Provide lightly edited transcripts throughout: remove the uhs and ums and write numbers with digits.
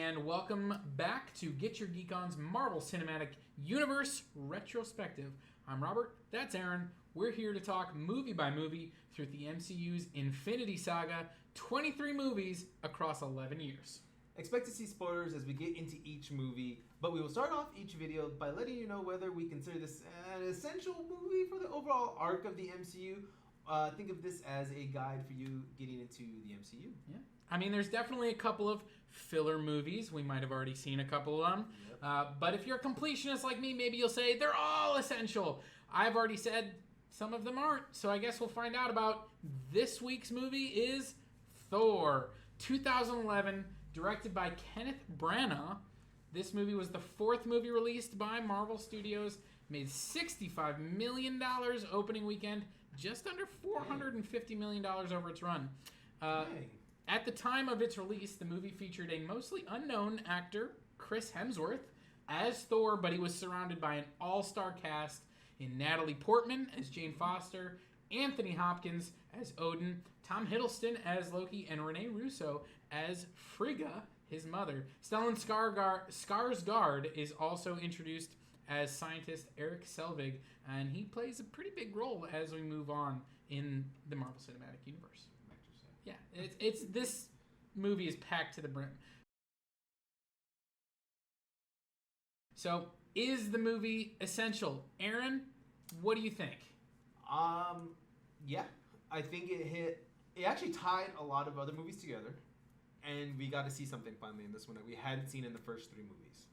and welcome back to Get Your Geek On's Marvel Cinematic Universe Retrospective. I'm Robert, that's Aaron. We're here to talk movie by movie through the MCU's Infinity Saga, 23 movies across 11 years. Expect to see spoilers as we get into each movie, but we will start off each video by letting you know whether we consider this an essential movie for the overall arc of the MCU. Think of this as a guide for you getting into the MCU. Yeah. I mean, there's definitely a couple of filler movies. We might have already seen a couple of them. Yep. But if you're a completionist like me, maybe you'll say they're all essential. I've already said some of them aren't, so I guess we'll find out about this week's movie is Thor, 2011, directed by Kenneth Branagh. This movie was the fourth movie released by Marvel Studios, made $65 million opening weekend, just under $450 million over its run. At the time of its release, the movie featured a mostly unknown actor, Chris Hemsworth, as Thor, but he was surrounded by an all-star cast in Natalie Portman as Jane Foster, Anthony Hopkins as Odin, Tom Hiddleston as Loki, and Rene Russo as Frigga, his mother. Stellan Skarsgård is also introduced as scientist Eric Selvig, and he plays a pretty big role as we move on in the Marvel Cinematic Universe. Yeah, it's this movie is packed to the brim. So, is the movie essential? Aaron, what do you think? Yeah, I think it actually tied a lot of other movies together, and we got to see something finally in this one that we hadn't seen in the first three movies.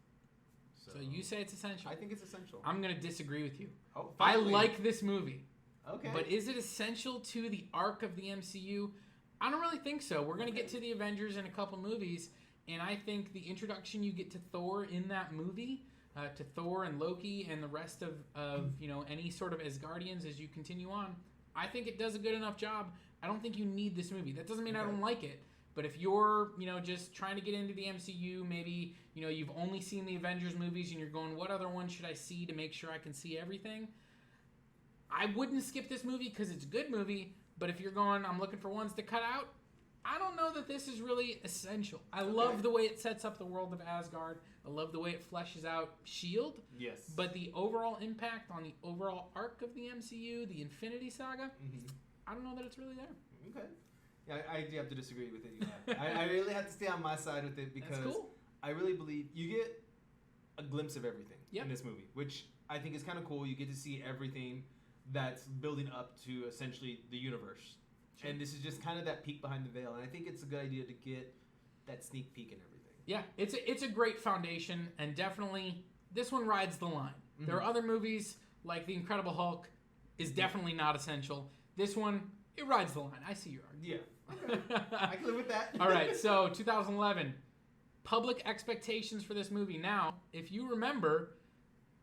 So you say it's essential? I think it's essential. I'm going to disagree with you. Oh, finally. I like this movie. Okay. But is it essential to the arc of the MCU? I don't really think so. We're going to get to the Avengers in a couple movies, and I think the introduction you get to Thor in that movie, to Thor and Loki and the rest of any sort of Asgardians as you continue on, I think it does a good enough job. I don't think you need this movie. That doesn't mean I don't like it. But if you're, just trying to get into the MCU, maybe, you've only seen the Avengers movies and you're going, what other one should I see to make sure I can see everything? I wouldn't skip this movie because it's a good movie. But if you're going, I'm looking for ones to cut out, I don't know that this is really essential. I love the way it sets up the world of Asgard. I love the way it fleshes out S.H.I.E.L.D. Yes. But the overall impact on the overall arc of the MCU, the Infinity Saga, I don't know that it's really there. Okay. Yeah, I do have to disagree with it. I really have to stay on my side with it because I really believe you get a glimpse of everything in this movie, which I think is kind of cool. You get to see everything that's building up to essentially the universe. Sure. And this is just kind of that peek behind the veil. And I think it's a good idea to get that sneak peek and everything. Yeah, it's a great foundation, and definitely this one rides the line. Mm-hmm. There are other movies like The Incredible Hulk is definitely not essential. This one, it rides the line. I see your argument. Yeah. Okay. I can live with that. All right, so 2011, public expectations for this movie. Now, if you remember,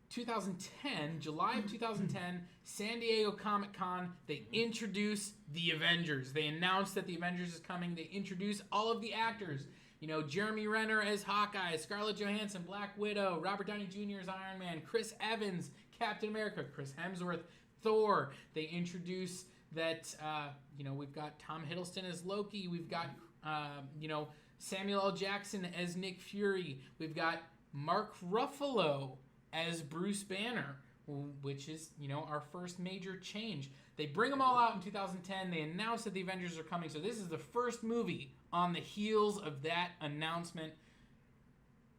2010, July of 2010, San Diego Comic-Con, they introduce the Avengers. They announced that the Avengers is coming. They introduce all of the actors. Jeremy Renner as Hawkeye, Scarlett Johansson, Black Widow, Robert Downey Jr. as Iron Man, Chris Evans, Captain America, Chris Hemsworth, Thor. They introduce that, we've got Tom Hiddleston as Loki. We've got, Samuel L. Jackson as Nick Fury. We've got Mark Ruffalo as Bruce Banner, which is, our first major change. They bring them all out in 2010. They announce that the Avengers are coming. So this is the first movie on the heels of that announcement.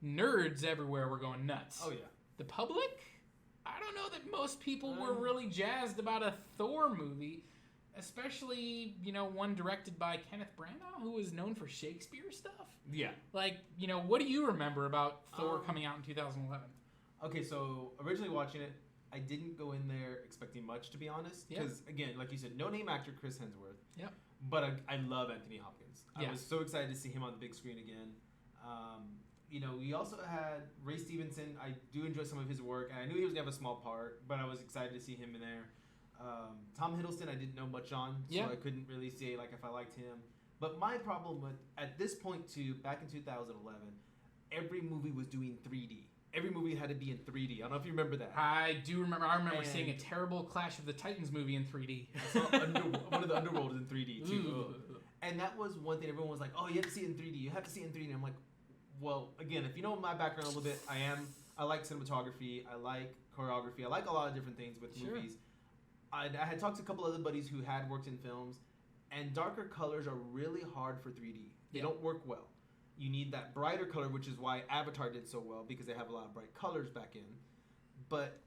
Nerds everywhere were going nuts. Oh, yeah. The public? I don't know that most people were really jazzed about a Thor movie, especially, one directed by Kenneth Branagh, who is known for Shakespeare stuff. Yeah. What do you remember about Thor coming out in 2011? Okay, so originally watching it, I didn't go in there expecting much, to be honest. Because, again, like you said, no-name actor Chris Hemsworth. Yep. But I love Anthony Hopkins. I was so excited to see him on the big screen again. We also had Ray Stevenson. I do enjoy some of his work, and I knew he was going to have a small part, but I was excited to see him in there. Tom Hiddleston I didn't know much on, so I couldn't really say if I liked him. But my problem with, at this point too, back in 2011, every movie was doing 3D. Every movie had to be in 3D. I don't know if you remember that. I do remember. I remember seeing a terrible Clash of the Titans movie in 3D. I saw one of the Underworld is in 3D too. And that was one thing everyone was like, oh, you have to see it in 3D. You have to see it in 3D. And I'm like, Well, again, if you know my background a little bit, I like cinematography, I like choreography, I like a lot of different things with movies. I had talked to a couple other buddies who had worked in films, and darker colors are really hard for 3D. They don't work well. You need that brighter color, which is why Avatar did so well, because they have a lot of bright colors back in. But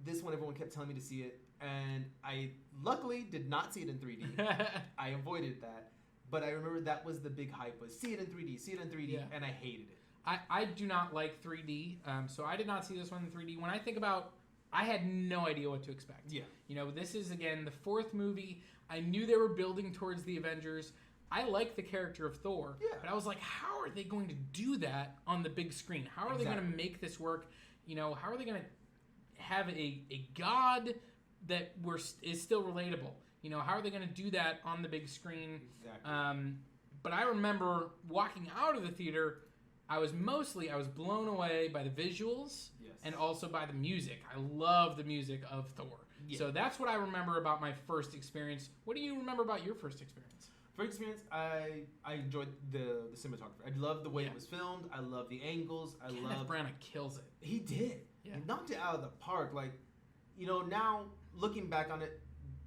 this one, everyone kept telling me to see it, and I luckily did not see it in 3D. I avoided that. But I remember that was the big hype, was see it in 3D, and I hated it. I do not like 3D, so I did not see this one in 3D. When I think about, I had no idea what to expect. Yeah. You know, this is, again, the fourth movie. I knew they were building towards the Avengers. I like the character of Thor, but I was like, how are they going to do that on the big screen? How are they going to make this work? You know, how are they going to have a god that is still relatable? You know, how are they going to do that on the big screen? Exactly. But I remember walking out of the theater, I was blown away by the visuals and also by the music. I love the music of Thor. Yeah. So that's what I remember about my first experience. What do you remember about your first experience? First experience, I enjoyed the cinematography. I loved the way it was filmed. I loved the angles. Kenneth Branagh kills it. He did. Yeah. He knocked it out of the park. Like, you know, now looking back on it,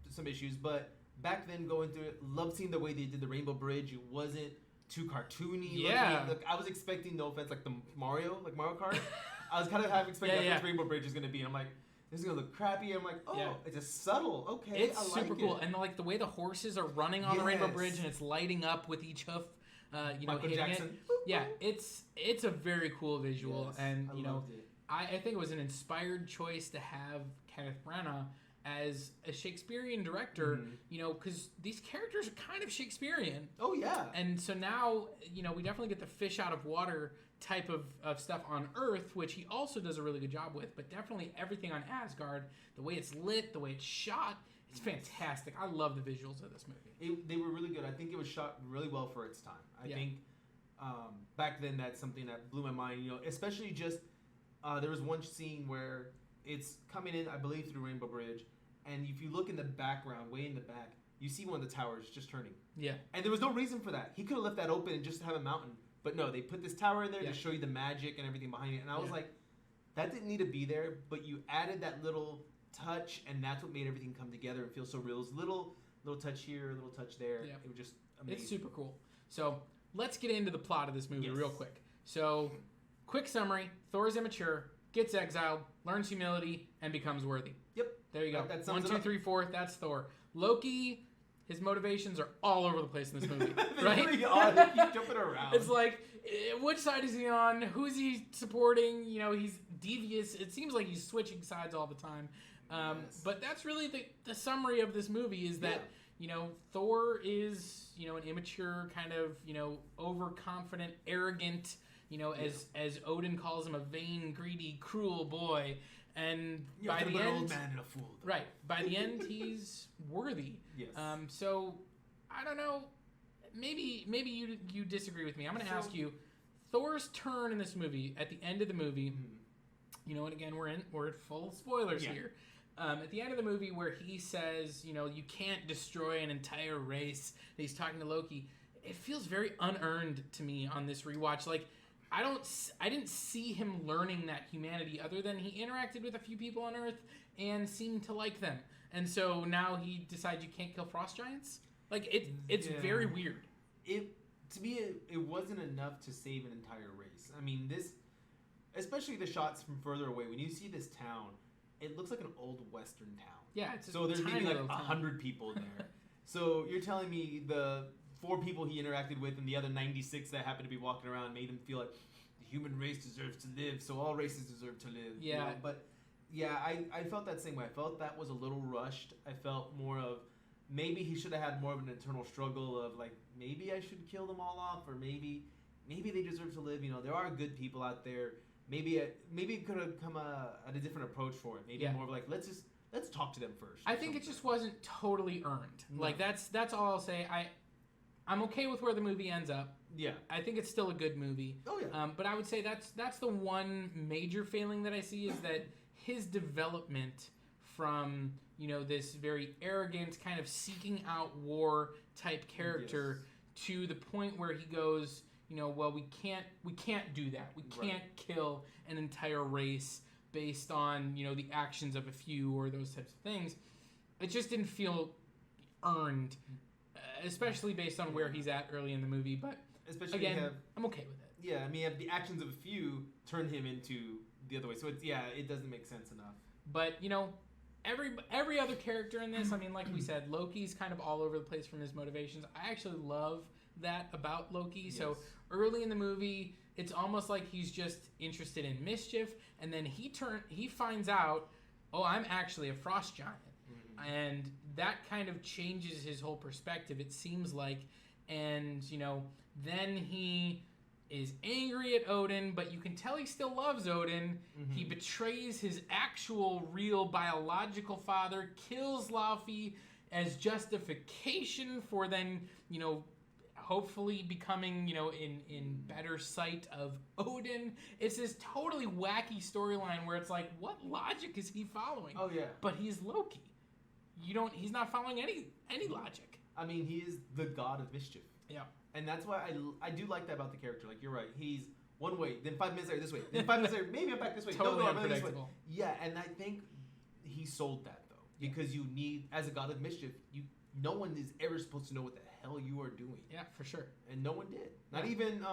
some issues, but back then going through it, loved seeing the way they did the Rainbow Bridge. It wasn't too cartoony. Yeah. Look, I was expecting, no offense, like the Mario Kart. I was kind of half expecting that's what Rainbow Bridge is going to be. And I'm like, this is going to look crappy. I'm like, it's just subtle. Okay, it's super cool. And like the way the horses are running on the Rainbow Bridge and it's lighting up with each hoof, Michael Jackson. It. Yeah, it's a very cool visual. And, you know, I think it was an inspired choice to have Kenneth Branagh as a Shakespearean director, you know, because these characters are kind of Shakespearean. Oh, yeah. And so now, you know, we definitely get the fish out of water type of stuff on Earth, which he also does a really good job with, but definitely everything on Asgard, the way it's lit, the way it's shot, it's fantastic. I love the visuals of this movie. They were really good. I think it was shot really well for its time. I think back then that's something that blew my mind, you know, especially just there was one scene where it's coming in, I believe, through Rainbow Bridge, and if you look in the background, way in the back, you see one of the towers just turning. Yeah. And there was no reason for that. He could have left that open and just have a mountain. But no, they put this tower in there to show you the magic and everything behind it. And I was like, that didn't need to be there, but you added that little touch, and that's what made everything come together and feel so real. It was little touch here, little touch there. Yeah. It was just amazing. It's super cool. So let's get into the plot of this movie real quick. So, quick summary. Thor is immature, gets exiled, learns humility, and becomes worthy. Yep. There you go. 1, 2, 3, 4. That's Thor. Loki, his motivations are all over the place in this movie. Right? Really are. They keep jumping around. It's like, which side is he on? Who's he supporting? You know, he's devious. It seems like he's switching sides all the time. But that's really the summary of this movie is that, you know, Thor is, you know, an immature, kind of, you know, overconfident, arrogant, you know, as Odin calls him, a vain, greedy, cruel boy. And by the end, old man and a fool. Right. By the end, he's worthy. Yes. So I don't know. Maybe you disagree with me. I'm going to ask you, Thor's turn in this movie at the end of the movie. You know, and again, we're at full spoilers here. At the end of the movie, where he says, you know, you can't destroy an entire race. He's talking to Loki. It feels very unearned to me on this rewatch. Like, I didn't see him learning that humanity other than he interacted with a few people on Earth and seemed to like them. And so now he decides you can't kill frost giants? Like, it's very weird. To me, it wasn't enough to save an entire race. I mean, especially the shots from further away, when you see this town, it looks like an old western town. Yeah, it's so there's maybe like 100 people there. So you're telling me the 4 people he interacted with and the other 96 that happened to be walking around made him feel like the human race deserves to live, so all races deserve to live. Yeah. You know? But yeah, I felt that same way. I felt that was a little rushed. I felt more of maybe he should have had more of an internal struggle of like, maybe I should kill them all off, or maybe they deserve to live. You know, there are good people out there. Maybe it could have come at a different approach for it. Maybe more of like, let's talk to them first. I think it just wasn't totally earned. No. Like that's all I'll say. I'm okay with where the movie ends up. Yeah. I think it's still a good movie. Oh yeah. But I would say that's the one major failing that I see is that his development from, you know, this very arrogant kind of seeking out war type character to the point where he goes, well, we can't do that. We can't kill an entire race based on, the actions of a few or those types of things. It just didn't feel earned, especially based on where he's at early in the movie. But especially again, I'm okay with it. Yeah, I mean, the actions of a few turn him into the other way. So it doesn't make sense enough. But every other character in this, I mean, like we said, Loki's kind of all over the place from his motivations. I actually love that about Loki. Yes. So early in the movie, it's almost like he's just interested in mischief, and then he finds out, oh, I'm actually a frost giant. And that kind of changes his whole perspective, it seems like. And, then he is angry at Odin, but you can tell he still loves Odin. Mm-hmm. He betrays his actual, real, biological father, kills Laufey as justification for then, hopefully becoming, in better sight of Odin. It's this totally wacky storyline where it's like, what logic is he following? Oh, yeah. But he's Loki. He's not following any logic. I mean, he is the god of mischief. Yeah. And that's why I do like that about the character. Like, you're right. He's one way, then 5 minutes later this way, then 5 minutes later, maybe I'm back this way. Totally no, unpredictable. This way. Yeah, and I think he sold that, though. Because you need, as a god of mischief, no one is ever supposed to know what the hell you are doing. Yeah, for sure. And no one did. Not even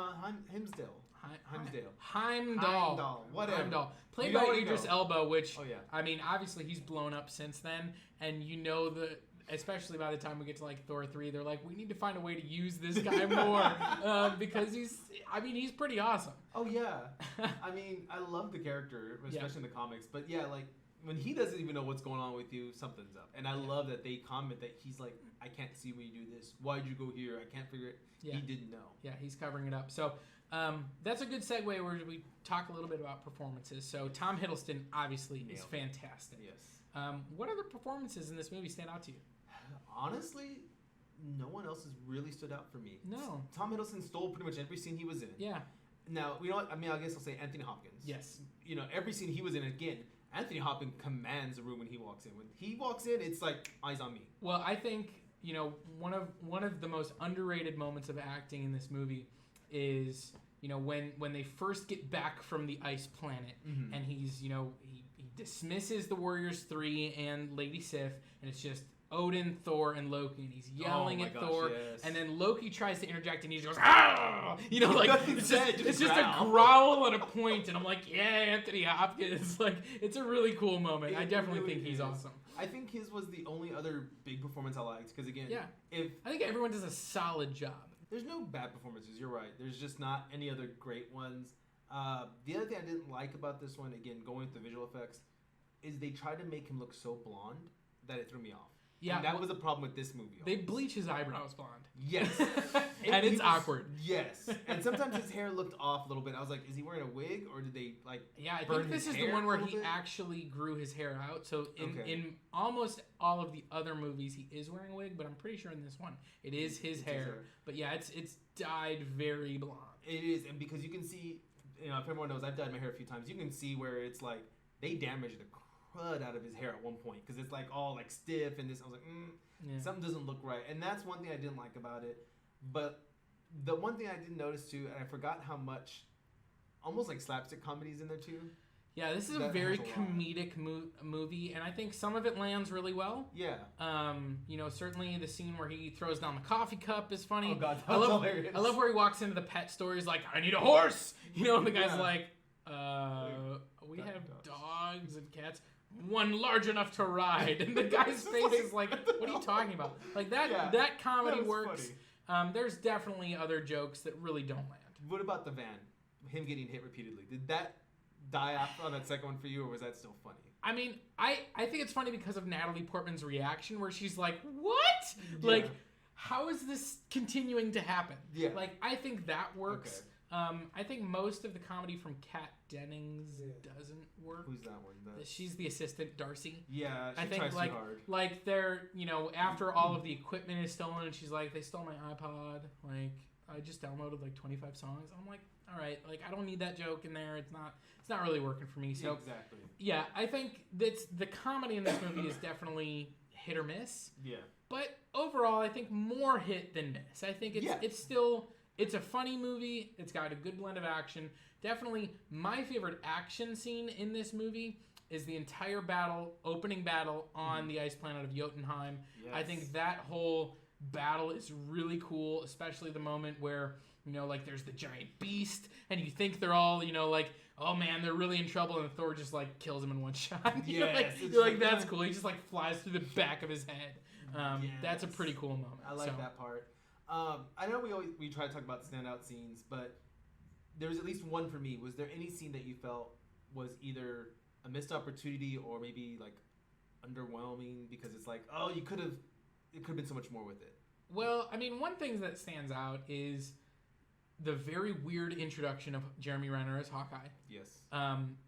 Heimdall. Whatever. Heimdall. Played by Idris Elba, which, I mean, obviously he's blown up since then. And especially by the time we get to like Thor 3, they're like, we need to find a way to use this guy more because he's pretty awesome. Oh yeah, I mean, I love the character, especially in the comics. But yeah, like when he doesn't even know what's going on with you, something's up. And I love that they comment that he's like, I can't see when you do this. Why'd you go here? I can't figure it. Yeah. He didn't know. Yeah, he's covering it up. So that's a good segue where we talk a little bit about performances. So Tom Hiddleston obviously is fantastic. Yes. What other performances in this movie stand out to you? Honestly, no one else has really stood out for me. No. Tom Hiddleston stole pretty much every scene he was in. Yeah. Now, you know what? I mean, I guess I'll say Anthony Hopkins. Yes. Every scene he was in, again, Anthony Hopkins commands the room when he walks in. When he walks in, it's like, eyes on me. Well, I think, one of the most underrated moments of acting in this movie is, when they first get back from the ice planet, mm-hmm. and he's, he dismisses the Warriors 3 and Lady Sif, and it's just Odin, Thor, and Loki, and he's yelling at Thor, and then Loki tries to interject, and he just goes, "Ah!" It's just a growl at a point, and I'm like, yeah, Anthony Hopkins, like, it's a really cool moment. I definitely really think he's awesome. I think his was the only other big performance I liked, because again, I think everyone does a solid job. There's no bad performances. You're right. There's just not any other great ones. The other thing I didn't like about this one, again, going with the visual effects, is they tried to make him look so blonde that it threw me off. Yeah, and that was a problem with this movie. They bleach his eyebrows blonde. Yes. And it's awkward. Yes. And sometimes his hair looked off a little bit. I was like, is he wearing a wig or did they I think this is the one where he actually grew his hair out. So in almost all of the other movies he is wearing a wig, but I'm pretty sure in this one it is his hair. But yeah, it's dyed very blonde. It is, and because you can see, if everyone knows, I've dyed my hair a few times. You can see where it's like they damaged the crud out of his hair at one point because it's like all like stiff and this. I was like, something doesn't look right, and that's one thing I didn't like about it. But the one thing I didn't notice too, and I forgot how much, almost like slapstick comedies in there too. Yeah, this is a very comedic movie, and I think some of it lands really well. Yeah. Certainly the scene where he throws down the coffee cup is funny. Oh God, that was hilarious. I love where he walks into the pet store. He's like, "I need a horse," and the guy's like, "We have dogs and cats. One large enough to ride," and the guy's face is like, "What are you talking about?" Like that. Yeah, that comedy works. There's definitely other jokes that really don't land. What about the van? Him getting hit repeatedly. Did that die off on that second one for you, or was that still funny? I mean, I think it's funny because of Natalie Portman's reaction, where she's like, "What? Yeah. Like, how is this continuing to happen?" Yeah. Like, I think that works. Okay. I think most of the comedy from Kat Dennings doesn't work. Who's that one? She's the assistant, Darcy. Yeah, she tries too hard. Like they're, after all of the equipment is stolen, and she's like, "They stole my iPod. Like, I just downloaded like 25 songs." I'm like, all right, like I don't need that joke in there. It's not really working for me. So exactly. Yeah, I think that's the comedy in this movie is definitely hit or miss. Yeah. But overall, I think more hit than miss. I think it's still It's a funny movie. It's got a good blend of action. Definitely my favorite action scene in this movie is the entire opening battle on the ice planet of Jotunheim. Yes. I think that whole battle is really cool, especially the moment where, like there's the giant beast and you think they're all, like, oh man, they're really in trouble, and Thor just like kills him in one shot. You're like, that's cool. He just like flies through the back of his head. That's a pretty cool moment. I like that part. I know we try to talk about standout scenes, but there was at least one for me. Was there any scene that you felt was either a missed opportunity or maybe like underwhelming because it's like, oh, it could have been so much more with it? Well, I mean, one thing that stands out is the very weird introduction of Jeremy Renner as Hawkeye. Yes.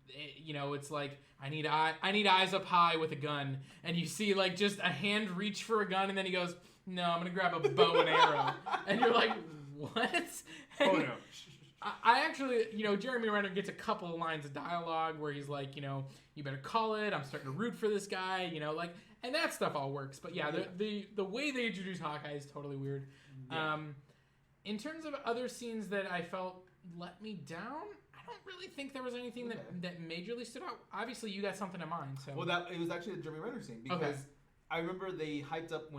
It's like I need eyes up high with a gun, and you see like just a hand reach for a gun, and then he goes, "No, I'm gonna grab a bow and arrow," and you're like, "What?" And oh no. I actually, Jeremy Renner gets a couple of lines of dialogue where he's like, you better call it. I'm starting to root for this guy, and that stuff all works. But yeah, the way they introduce Hawkeye is totally weird. Yeah. In terms of other scenes that I felt let me down, I don't really think there was anything that majorly stood out. Obviously, you got something in mind. So it was actually a Jeremy Renner scene because I remember they hyped up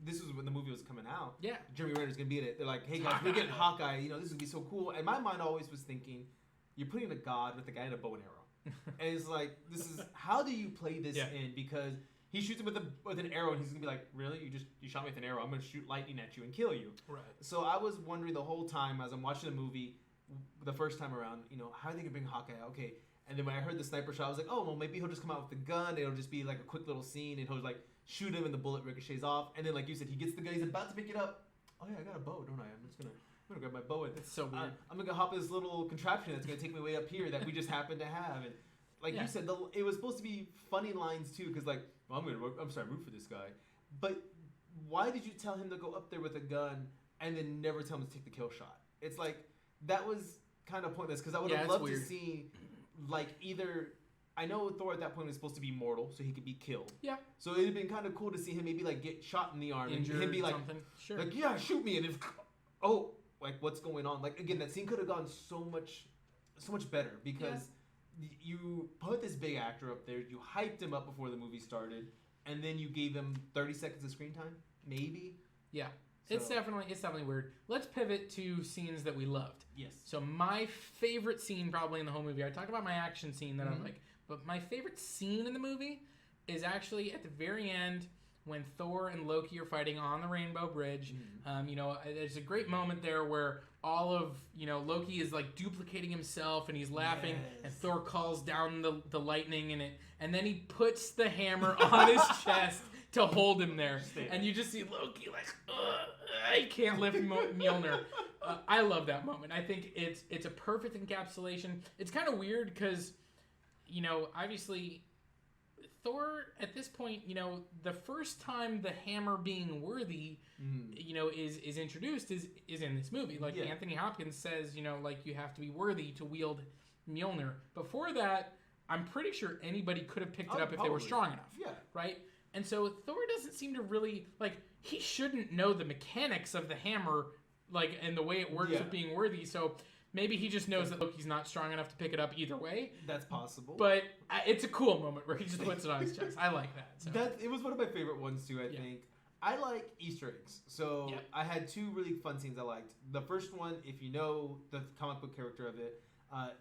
this was when the movie was coming out. Yeah. Jeremy Renner's going to be in it. They're like, hey guys, we're getting Hawkeye. This is going to be so cool. And my mind always was thinking, you're putting a god with a guy in a bow and arrow. And it's like, how do you play this in? Because he shoots him with an arrow and he's going to be like, really? You shot me with an arrow. I'm going to shoot lightning at you and kill you. Right. So I was wondering the whole time as I'm watching the movie, the first time around, how are they going to bring Hawkeye? Okay. And then when I heard the sniper shot, I was like, oh, well, maybe he'll just come out with the gun. It'll just be like a quick little scene and he'll like shoot him and the bullet ricochets off. And then, like you said, he gets the gun. He's about to pick it up. Oh, yeah, I got a bow, don't I? I'm going to grab my bow. And it's so weird. I'm going to hop in this little contraption that's going to take me way up here that we just happen to have. And like you said, it was supposed to be funny lines, too, because like, well, I'm sorry, root for this guy. But why did you tell him to go up there with a gun and then never tell him to take the kill shot? It's like, that was kind of pointless because I would have loved to see, like, either... I know Thor at that point was supposed to be mortal, so he could be killed. Yeah. So it'd have been kind of cool to see him maybe like get shot in the arm Injured and him be like, something. Sure. like, yeah, shoot me, and if, oh, like what's going on? Like again, that scene could have gone so much better because you put this big actor up there, you hyped him up before the movie started, and then you gave him 30 seconds of screen time, maybe. Yeah. So. It's definitely weird. Let's pivot to scenes that we loved. Yes. So my favorite scene probably in the whole movie, I talked about my action scene that I'm like, but my favorite scene in the movie is actually at the very end when Thor and Loki are fighting on the Rainbow Bridge. There's a great moment there where all of, Loki is like duplicating himself and he's laughing and Thor calls down the lightning and then he puts the hammer on his chest to hold him there. And you just see Loki like, I can't lift Mjolnir. I love that moment. I think it's a perfect encapsulation. It's kind of weird because, obviously Thor at this point, the first time the hammer being worthy, is introduced is in this movie. Like Anthony Hopkins says, like you have to be worthy to wield Mjolnir. Before that, I'm pretty sure anybody could have picked it up if they were strong enough. Yeah. Right? And so Thor doesn't seem to really, like, he shouldn't know the mechanics of the hammer, like, and the way it works with being worthy. So maybe he just knows that Loki's not strong enough to pick it up either way. That's possible. But it's a cool moment where he just puts it on his chest. I like that. So. It was one of my favorite ones, too, I think. I like Easter eggs. So I had two really fun scenes I liked. The first one, if you know the comic book character of it,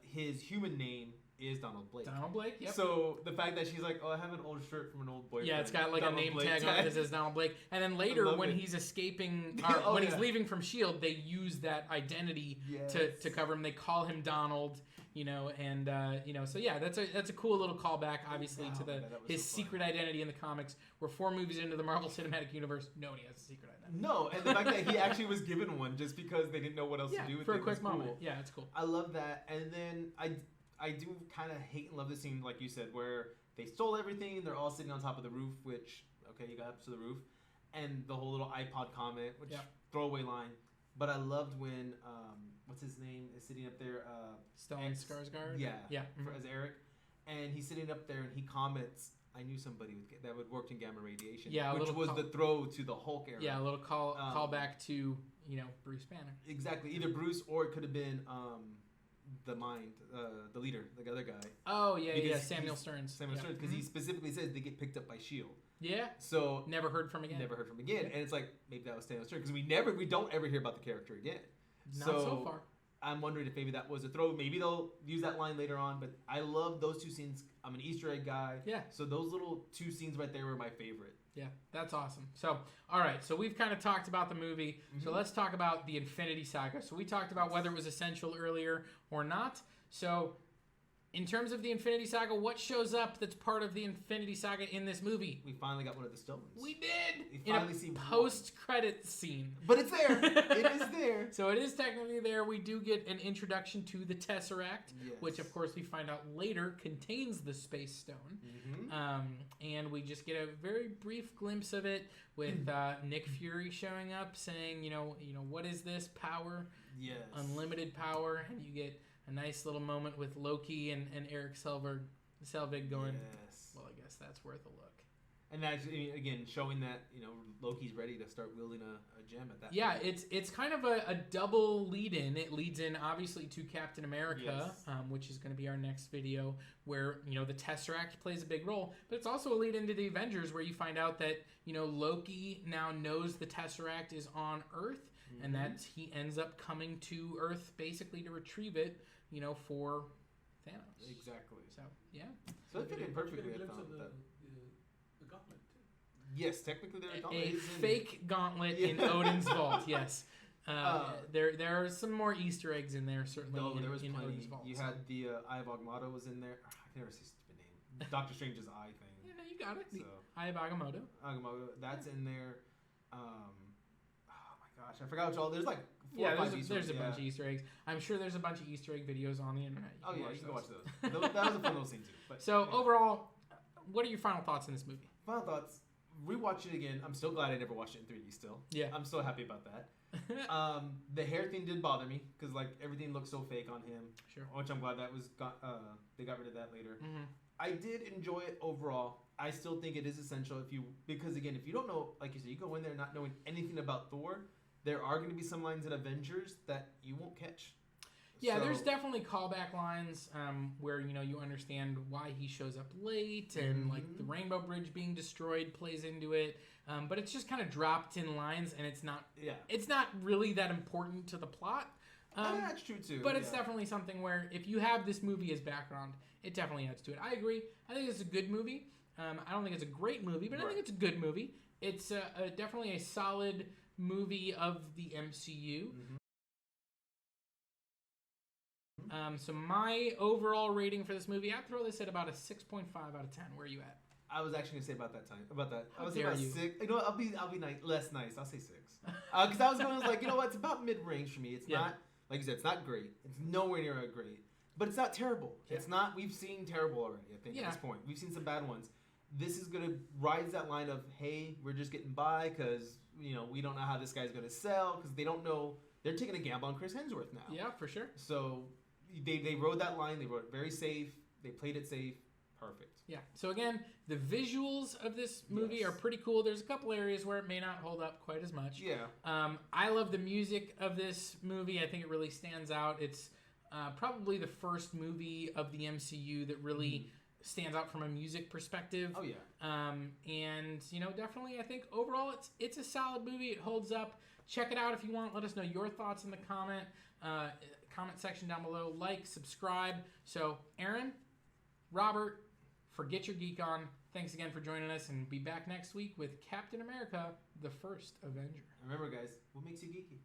his human name is Donald Blake. Donald Blake, yep. So the fact that she's like, oh, I have an old shirt from an old boyfriend. Yeah, it's got like Donald a name Blake tag on it that says Donald Blake. And then later when he's escaping, he's leaving from S.H.I.E.L.D., they use that identity to cover him. They call him Donald, so yeah, that's a cool little callback, obviously, to his secret identity in the comics. We're 4 movies into the Marvel Cinematic Universe. Nobody has a secret identity. No, and the fact that he actually was given one just because they didn't know what else to do with it. For a quick moment. Cool. Yeah, it's cool. I love that. And then I do kind of hate and love the scene, like you said, where they stole everything. They're all sitting on top of the roof, which, okay, you got up to the roof. And the whole little iPod comment, which throwaway line. But I loved when, what's his name, is sitting up there. Stellan Skarsgård? Yeah. As Eric. And he's sitting up there and he comments I knew somebody that would worked in gamma radiation. Yeah, which was the throw to the Hulk era. Yeah, a little call back to Bruce Banner. Exactly, either Bruce or it could have been the leader, the other guy. Oh yeah, Samuel Stearns. Samuel Stearns, because he specifically says they get picked up by Shield. Yeah. So never heard from again. And it's like maybe that was Samuel Stearns because we don't ever hear about the character again. Not so far. I'm wondering if maybe that was a throw. Maybe they'll use that line later on. But I love those two scenes. I'm an Easter egg guy. Yeah. So those little two scenes right there were my favorite. Yeah, that's awesome. So, all right. So we've kind of talked about the movie. Mm-hmm. So let's talk about the Infinity Saga. So we talked about whether it was essential earlier or not. So in terms of the Infinity Saga, what shows up that's part of the Infinity Saga in this movie? We finally got one of the stones. We did! We finally see post-credit scene. But it's there. It is there. So it is technically there. We do get an introduction to the Tesseract, which of course we find out later contains the Space Stone. Mm-hmm. And we just get a very brief glimpse of it with Nick Fury showing up saying, what is this power? Yes. Unlimited power. And you get a nice little moment with Loki and Eric Selvig going, well, I guess that's worth a look. And actually, again, showing that, Loki's ready to start wielding a gem at that point. Yeah, it's kind of a double lead-in. It leads in, obviously, to Captain America, which is going to be our next video, where, the Tesseract plays a big role. But it's also a lead-in to the Avengers, where you find out that, Loki now knows the Tesseract is on Earth, and that he ends up coming to Earth, basically, to retrieve it, for Thanos. Exactly. So, yeah. So it fitted perfectly. The gauntlet, too. Yes, technically there's a gauntlet. A fake gauntlet in Odin's vault, yes. There are some more Easter eggs in there, certainly. No, there was in plenty. Odin's vault. You had the Eye of Agamotto was in there. I can never say stupid name. Doctor Strange's eye thing. Yeah, no, you got it. So, Eye of Agamotto. That's in there. Oh my gosh, I forgot what all. There's like there's a bunch of Easter eggs. I'm sure there's a bunch of Easter egg videos on the internet. You can watch those. That was a fun little scene too. But, so overall, what are your final thoughts in this movie? Final thoughts. Rewatch it again. I'm still glad I never watched it in 3D. Still, I'm so happy about that. The hair thing did bother me because everything looked so fake on him. Sure. Which I'm glad that was they got rid of that later. Mm-hmm. I did enjoy it overall. I still think it is essential because again, if you don't know, like you said, you go in there not knowing anything about Thor. There are going to be some lines in Avengers that you won't catch. Yeah, there's definitely callback lines where you understand why he shows up late and the Rainbow Bridge being destroyed plays into it. But it's just kind of dropped in lines and it's not really that important to the plot. That's true too. But it's definitely something where if you have this movie as background, it definitely adds to it. I agree. I think it's a good movie. I don't think it's a great movie, but I think it's a good movie. It's definitely a solid movie of the MCU. So my overall rating for this movie, I'd throw this at about a 6.5 out of 10. Where are you at? I was actually gonna say about that. I was dare about you. 6. You know what? I'll be less nice. I'll say 6. Because I was going like, it's about mid range for me. It's not, like you said, it's not great. It's nowhere near great, but it's not terrible. Yeah. It's not. We've seen terrible already. I think at this point, we've seen some bad ones. This is gonna rise that line of, hey, we're just getting by because we don't know how this guy's gonna sell because they don't know. They're taking a gamble on Chris Hemsworth now. Yeah, for sure. So they rode that line. They rode it very safe. They played it safe. Perfect. Yeah. So again, the visuals of this movie are pretty cool. There's a couple areas where it may not hold up quite as much. Yeah. I love the music of this movie. I think it really stands out. It's probably the first movie of the MCU that really stands out from a music perspective. Oh yeah. And definitely I think overall it's a solid movie. It holds up. Check it out if you want. Let us know your thoughts in the comment section down below. Like, subscribe. So Aaron, Robert, forget your geek on. Thanks again for joining us, and be back next week with Captain America: The First Avenger. Remember, guys, what makes you geeky?